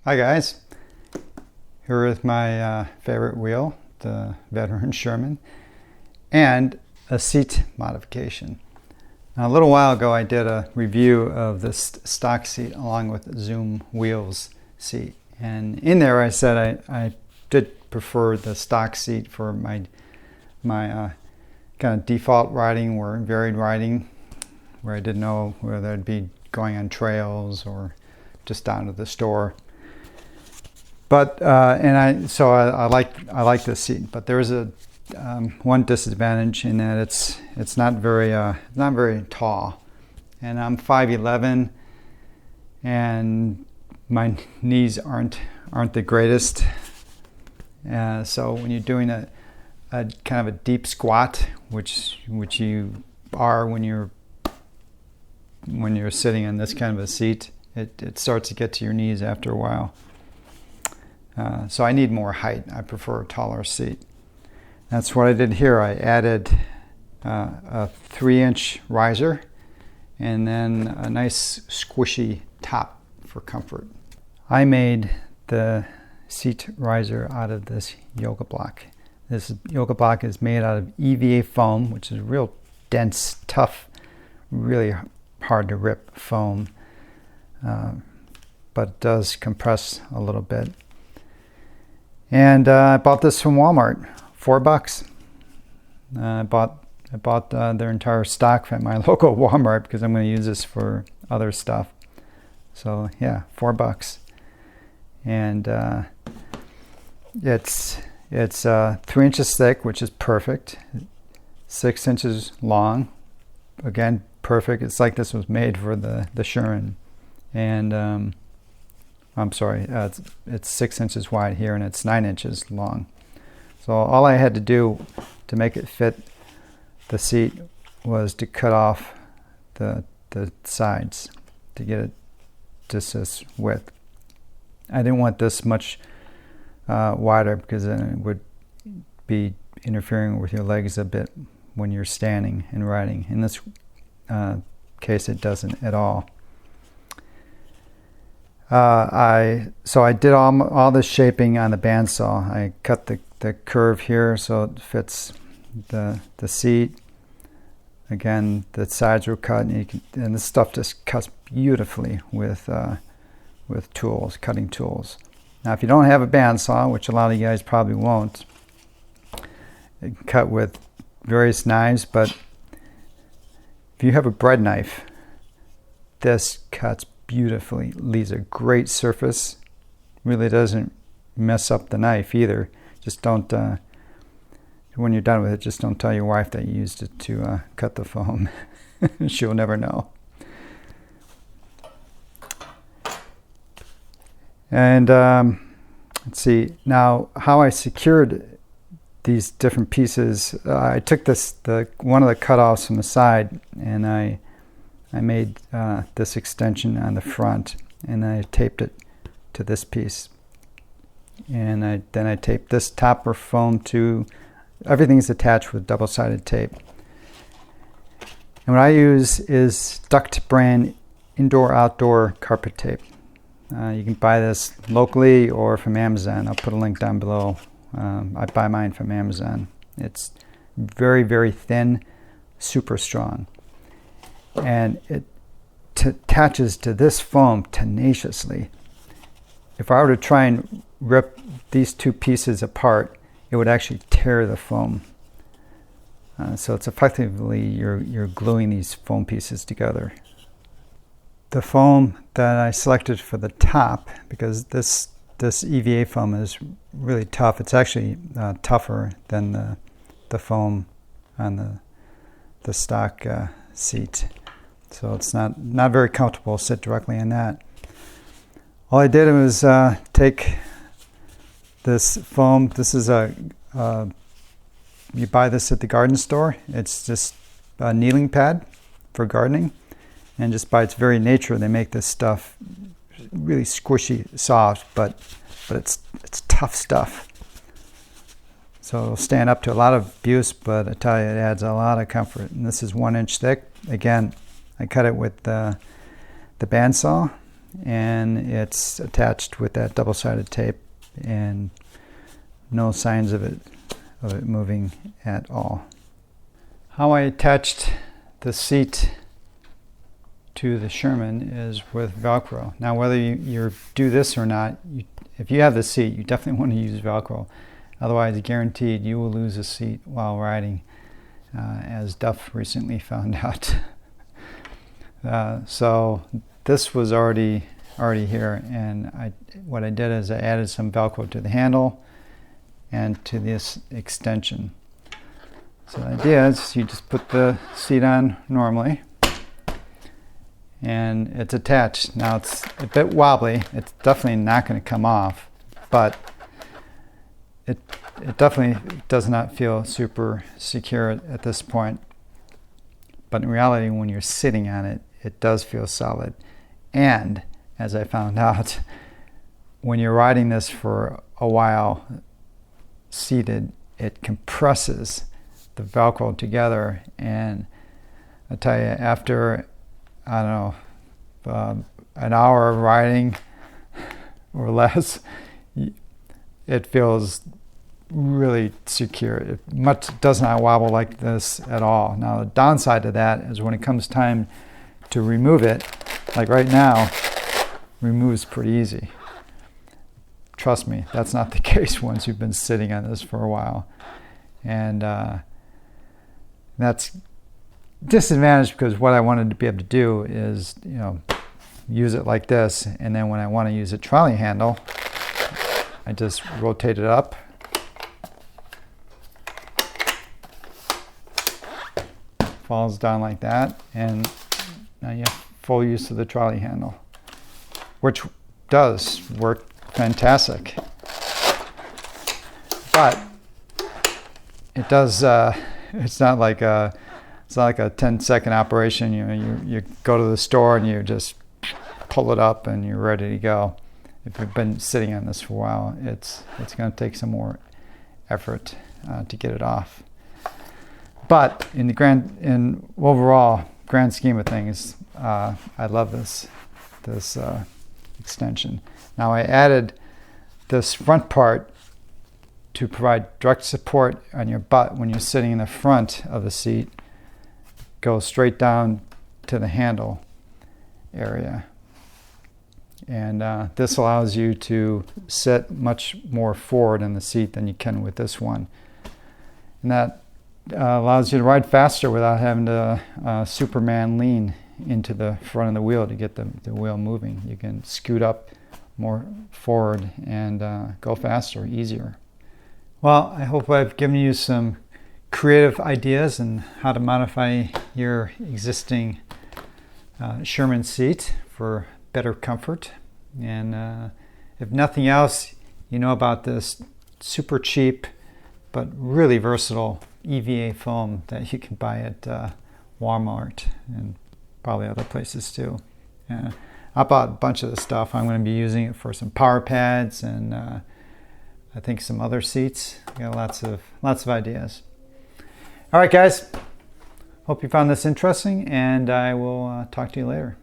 Hi guys, here is my favorite wheel, the veteran Sherman, and a seat modification. Now, a little while ago I did a review of this stock seat along with Zoom Wheels seat, and in there I said I did prefer the stock seat for my kind of default riding or varied riding, where I didn't know whether I'd be going on trails or just down to the store. But I like this seat, but there's a one disadvantage in that it's not very tall, and I'm 5'11", and my knees aren't the greatest. So when you're doing a kind of a deep squat, which you are when you're sitting in this kind of a seat, it starts to get to your knees after a while. So I need more height. I prefer a taller seat. That's what I did here. I added a 3-inch riser and then a nice squishy top for comfort. I made the seat riser out of this yoga block. This yoga block is made out of EVA foam, which is real dense, tough, really hard to rip foam, but it does compress a little bit. And I bought this from Walmart, $4. I bought their entire stock at my local Walmart because I'm going to use this for other stuff. So yeah, $4. And it's 3 inches thick, which is perfect. 6 inches long, again perfect. It's like this was made for the Sherman. And I'm sorry, it's 6 inches wide here and it's 9 inches long. So all I had to do to make it fit the seat was to cut off the sides to get it just this width. I didn't want this much wider because then it would be interfering with your legs a bit when you're standing and riding. In this case, it doesn't at all. So I did all this shaping on the bandsaw. I cut the curve here so it fits the seat. Again, the sides were cut, and this stuff just cuts beautifully with tools, cutting tools. Now, if you don't have a bandsaw, which a lot of you guys probably won't, you can cut with various knives. But if you have a bread knife, this cuts beautifully, leaves a great surface, really doesn't mess up the knife either. Just don't, when you're done with it, just don't tell your wife that you used it to cut the foam. She'll never know. And let's see, now how I secured these different pieces. I took one of the cutoffs from the side, and I made this extension on the front, and I taped it to this piece. And then I taped this topper foam to, everything's attached with double-sided tape. And what I use is Duct brand indoor-outdoor carpet tape. You can buy this locally or from Amazon. I'll put a link down below. I buy mine from Amazon. It's very, very thin, super strong. And it attaches to this foam tenaciously. If I were to try and rip these two pieces apart, it would actually tear the foam. So it's effectively you're gluing these foam pieces together. The foam that I selected for the top, because this EVA foam is really tough. It's actually tougher than the foam on the stock seat. So it's not very comfortable to sit directly in that. All I did was take this foam. This is you buy this at the garden store. It's just a kneeling pad for gardening. And just by its very nature, they make this stuff really squishy, soft, but it's tough stuff. So it'll stand up to a lot of abuse, but I tell you, it adds a lot of comfort. And this is 1 inch thick. Again, I cut it with the bandsaw, and it's attached with that double-sided tape, and no signs of it moving at all. How I attached the seat to the Sherman is with Velcro. Now, whether you do this or not, if you have the seat, you definitely want to use Velcro. Otherwise, guaranteed you will lose a seat while riding, as Duff recently found out. So this was already here, and what I did is I added some Velcro to the handle and to this extension. So the idea is you just put the seat on normally, and it's attached. Now it's a bit wobbly. It's definitely not going to come off, but it definitely does not feel super secure at this point. But in reality, when you're sitting on it, it does feel solid. And as I found out, when you're riding this for a while seated, it compresses the Velcro together, and I tell you, after I don't know an hour of riding or less, it feels really secure. It does not wobble like this at all. Now the downside to that is when it comes time to remove it, like right now, removes pretty easy. Trust me, that's not the case once you've been sitting on this for a while. And that's disadvantage, because what I wanted to be able to do is, use it like this, and then when I want to use a trolley handle, I just rotate it up, falls down like that, and now you have full use of the trolley handle, which does work fantastic. But it does. It's not like a 10-second operation. You go to the store and you just pull it up and you're ready to go. If you've been sitting on this for a while, it's going to take some more effort to get it off. But in the overall grand scheme of things, I love this extension. Now I added this front part to provide direct support on your butt when you're sitting in the front of the seat. Go straight down to the handle area, and this allows you to sit much more forward in the seat than you can with this one, and that allows you to ride faster without having to Superman lean into the front of the wheel to get the wheel moving. You can scoot up more forward and go faster, easier. Well, I hope I've given you some creative ideas on how to modify your existing Sherman seat for better comfort. And if nothing else, you know about this super cheap but really versatile EVA foam that you can buy at Walmart and probably other places too. I bought a bunch of the stuff. I'm going to be using it for some power pads and I think some other seats. I got lots of ideas. All right, guys. Hope you found this interesting, and I will talk to you later.